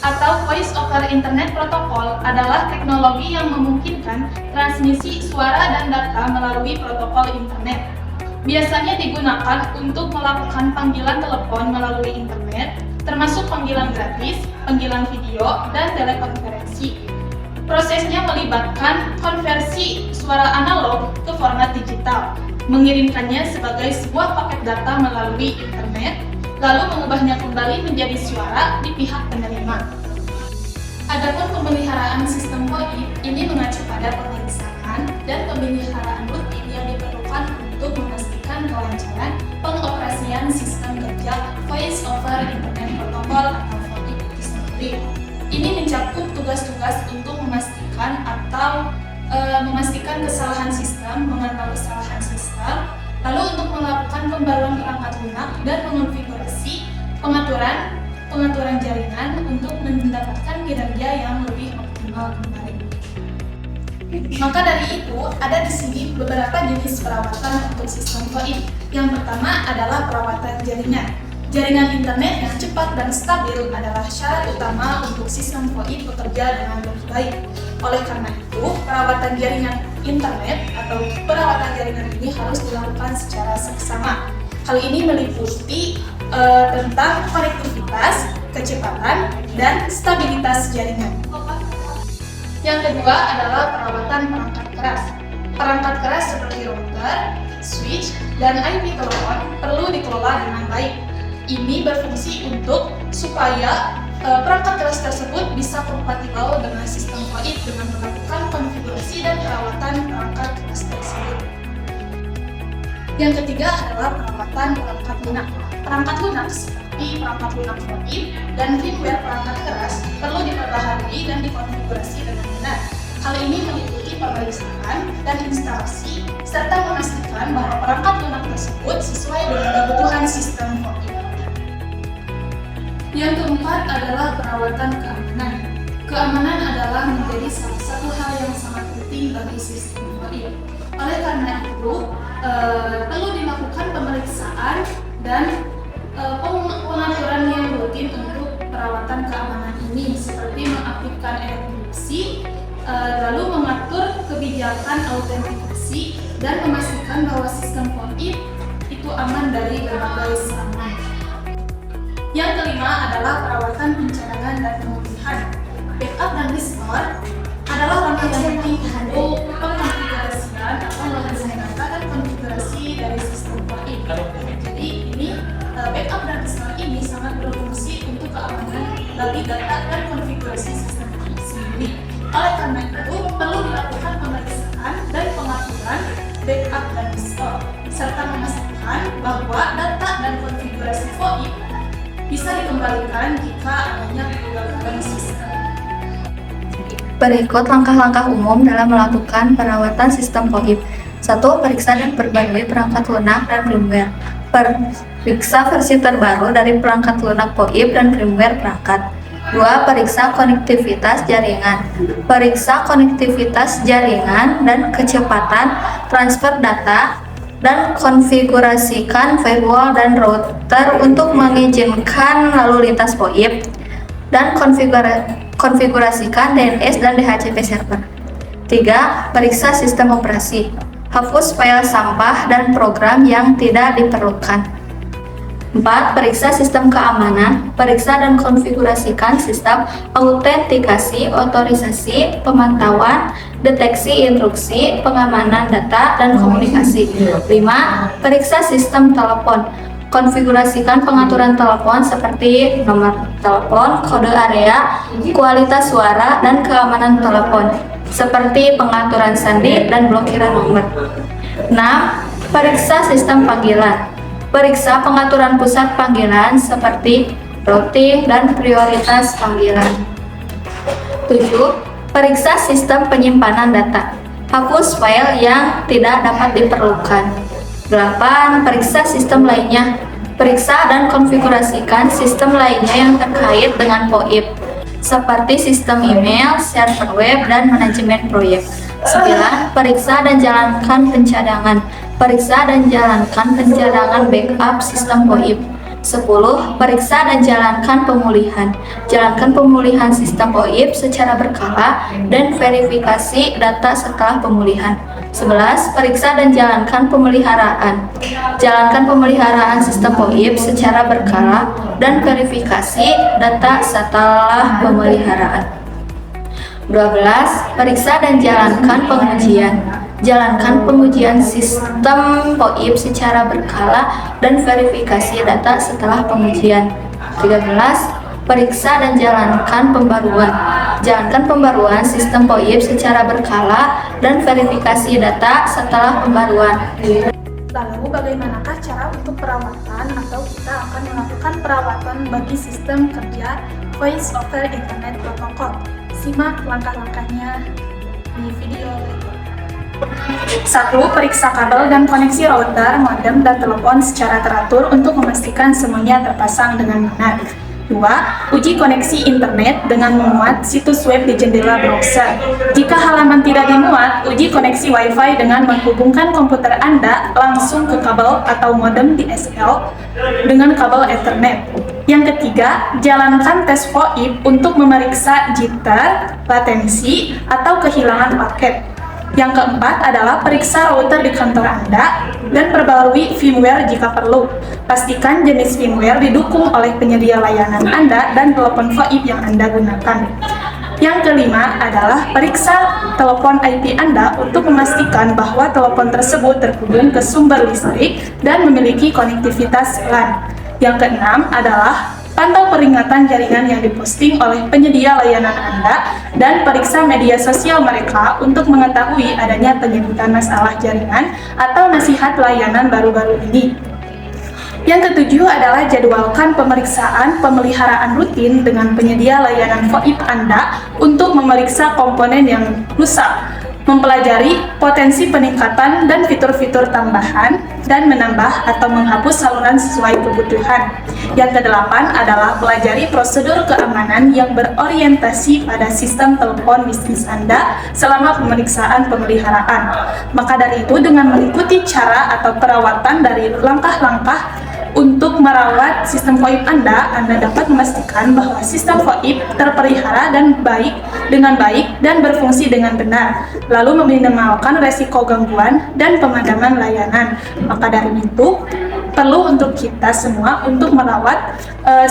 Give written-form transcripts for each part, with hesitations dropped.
atau Voice over Internet Protocol adalah teknologi yang memungkinkan transmisi suara dan data melalui protokol internet. Biasanya digunakan untuk melakukan panggilan telepon melalui internet, termasuk panggilan gratis, panggilan video, dan telekonferensi. Prosesnya melibatkan konversi suara analog ke format digital, mengirimkannya sebagai sebuah paket data melalui internet, lalu mengubahnya kembali menjadi suara di pihak penerima. Adapun pemeliharaan sistem VoIP ini mengacu pada pemeriksaan dan pemeliharaan rutin yang diperlukan untuk memastikan kelancaran pengoperasian sistem kerja Voice over Internet Protocol atau VoIP itu sendiri. Ini mencakup tugas-tugas untuk memastikan kesalahan sistem, memantau kesalahan sistem, lalu untuk melakukan pembaruan perangkat lunak dan mengonfigurasi pengaturan jaringan untuk mendapatkan kinerja yang lebih optimal kembali. Maka dari itu, ada di sini beberapa jenis perawatan untuk sistem VoIP. Yang pertama adalah perawatan jaringan. Jaringan internet yang cepat dan stabil adalah syarat utama untuk sistem VoIP bekerja dengan lebih baik. Oleh karena itu, perawatan jaringan internet atau perawatan jaringan ini harus dilakukan secara seksama. Hal ini meliputi tentang konektivitas, kecepatan, dan stabilitas jaringan. Yang kedua adalah perawatan perangkat keras. Perangkat keras seperti router, switch, dan IP telepon perlu dikelola dengan baik. Ini berfungsi supaya perangkat keras tersebut bisa kompatibel dengan sistem VoIP dengan melakukan konfigurasi dan perawatan perangkat keras tersebut. Yang ketiga adalah perawatan perangkat lunak. Perangkat lunak seperti perangkat lunak VoIP dan firmware perangkat keras perlu diperbaharui dan dikonfigurasi dengan benar. Hal ini meliputi pemeriksaan dan instalasi serta memastikan bahwa perangkat lunak tersebut sesuai dengan kebutuhan sistem VoIP. Yang keempat adalah perawatan keamanan. Keamanan adalah menjadi salah satu hal yang sangat penting bagi sistem VoIP. Oleh karena itu, perlu dilakukan pemeriksaan dan pengaturan yang rutin untuk perawatan keamanan ini, seperti mengaktifkan enkripsi, lalu mengatur kebijakan autentikasi, dan memastikan bahwa sistem VoIP itu aman dari berbagai serangan. Yang kelima adalah perawatan pencadangan dan pemulihan. Backup dan restore adalah langkah yang penting untuk pengkonfigurasian atau menghasilkan data dan konfigurasi dari sistem VoIP. Jadi ini backup dan restore ini sangat berfungsi untuk keamanan bagi data dan konfigurasi sistem VoIP sendiri. Oleh karena itu, perlu dilakukan pemeriksaan dan pengaturan backup dan restore, serta memastikan bahwa data dan konfigurasi VoIP bisa dikembalikan jika adanya kegagalan sistem. Berikut langkah-langkah umum dalam melakukan perawatan sistem VoIP. 1. Periksa dan perbarui perangkat lunak dan firmware. Periksa versi terbaru dari perangkat lunak VoIP dan firmware perangkat. 2. Periksa konektivitas jaringan. Periksa konektivitas jaringan dan kecepatan transfer data dan konfigurasikan firewall dan router untuk mengizinkan lalu lintas VoIP dan konfigurasikan DNS dan DHCP server. 3. Periksa sistem operasi. Hapus file sampah dan program yang tidak diperlukan. 4. Periksa sistem keamanan. Periksa dan konfigurasikan sistem autentikasi, otorisasi, pemantauan, deteksi intruksi, pengamanan data, dan komunikasi. 5. Periksa sistem telepon. Konfigurasikan pengaturan telepon seperti nomor telepon, kode area, kualitas suara, dan keamanan telepon, seperti pengaturan sandi dan blokiran nomor. 6. Periksa sistem panggilan. Periksa pengaturan pusat panggilan seperti routing dan prioritas panggilan. 7. Periksa sistem penyimpanan data. Hapus file yang tidak dapat diperlukan. 8. Periksa sistem lainnya. Periksa dan konfigurasikan sistem lainnya yang terkait dengan VoIP, seperti sistem email, server web, dan manajemen proyek. 9. Periksa dan jalankan pencadangan. Periksa dan jalankan pencadangan backup sistem VoIP. 10. Periksa dan jalankan pemulihan. Jalankan pemulihan sistem OIP secara berkala dan verifikasi data setelah pemulihan. 11. Periksa dan jalankan pemeliharaan. Jalankan pemeliharaan sistem OIP secara berkala dan verifikasi data setelah pemeliharaan. 12. Periksa dan jalankan pengujian. Jalankan pengujian sistem POIP secara berkala dan verifikasi data setelah pengujian. 13. Periksa dan jalankan pembaruan. Jalankan pembaruan sistem POIP secara berkala dan verifikasi data setelah pembaruan. Lalu bagaimanakah cara untuk perawatan atau kita akan melakukan perawatan bagi sistem kerja Voice over Internet Protocol? Simak langkah-langkahnya di video berikut. 1. Periksa kabel dan koneksi router, modem, dan telepon secara teratur untuk memastikan semuanya terpasang dengan benar. 2. Uji koneksi internet dengan memuat situs web di jendela browser. Jika halaman tidak dimuat, uji koneksi Wi-Fi dengan menghubungkan komputer Anda langsung ke kabel atau modem DSL dengan kabel Ethernet. Yang ketiga, jalankan tes VoIP untuk memeriksa jitter, latensi, atau kehilangan paket. Yang keempat adalah periksa router di kantor Anda dan perbarui firmware jika perlu. Pastikan jenis firmware didukung oleh penyedia layanan Anda dan telepon VoIP yang Anda gunakan. Yang kelima adalah periksa telepon IP Anda untuk memastikan bahwa telepon tersebut terhubung ke sumber listrik dan memiliki konektivitas LAN. Yang keenam adalah pantau peringatan jaringan yang diposting oleh penyedia layanan Anda dan periksa media sosial mereka untuk mengetahui adanya penyebutan masalah jaringan atau nasihat layanan baru-baru ini. Yang ketujuh adalah jadwalkan pemeriksaan pemeliharaan rutin dengan penyedia layanan VoIP Anda untuk memeriksa komponen yang rusak, mempelajari potensi peningkatan dan fitur-fitur tambahan, dan menambah atau menghapus saluran sesuai kebutuhan. Yang kedelapan adalah pelajari prosedur keamanan yang berorientasi pada sistem telepon bisnis Anda selama pemeriksaan pemeliharaan. Maka dari itu, dengan mengikuti cara atau perawatan dari langkah-langkah untuk merawat sistem VoIP Anda dapat memastikan bahwa sistem VoIP terpelihara dengan baik dan berfungsi dengan benar, lalu meminimalkan resiko gangguan dan pemadaman layanan. Maka dari itu, perlu untuk kita semua untuk merawat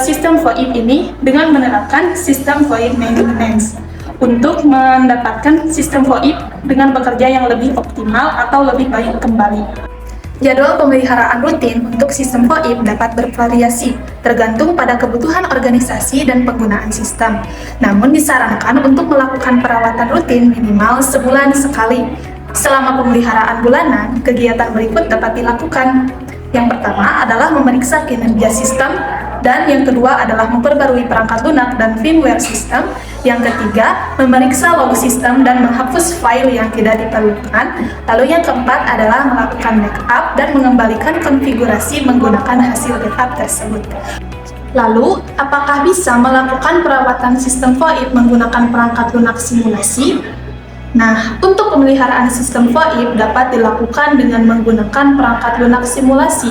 sistem VoIP ini dengan menerapkan sistem VoIP maintenance untuk mendapatkan sistem VoIP dengan bekerja yang lebih optimal atau lebih baik kembali. Jadwal pemeliharaan rutin untuk sistem VoIP dapat bervariasi, tergantung pada kebutuhan organisasi dan penggunaan sistem. Namun disarankan untuk melakukan perawatan rutin minimal sebulan sekali. Selama pemeliharaan bulanan, kegiatan berikut dapat dilakukan. Yang pertama adalah memeriksa kinerja sistem, dan yang kedua adalah memperbarui perangkat lunak dan firmware sistem. Yang ketiga, memeriksa log sistem dan menghapus file yang tidak diperlukan. Lalu yang keempat adalah melakukan backup dan mengembalikan konfigurasi menggunakan hasil backup tersebut. Lalu, apakah bisa melakukan perawatan sistem VoIP menggunakan perangkat lunak simulasi? Nah, untuk pemeliharaan sistem VoIP dapat dilakukan dengan menggunakan perangkat lunak simulasi.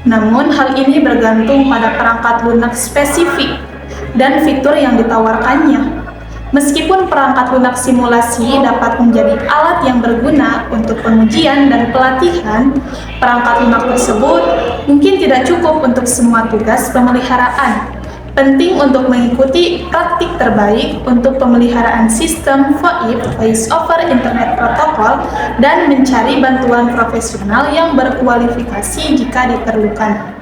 Namun, hal ini bergantung pada perangkat lunak spesifik dan fitur yang ditawarkannya. Meskipun perangkat lunak simulasi dapat menjadi alat yang berguna untuk pengujian dan pelatihan, perangkat lunak tersebut mungkin tidak cukup untuk semua tugas pemeliharaan. Penting untuk mengikuti praktik terbaik untuk pemeliharaan sistem VoIP Voice over Internet Protocol dan mencari bantuan profesional yang berkualifikasi jika diperlukan.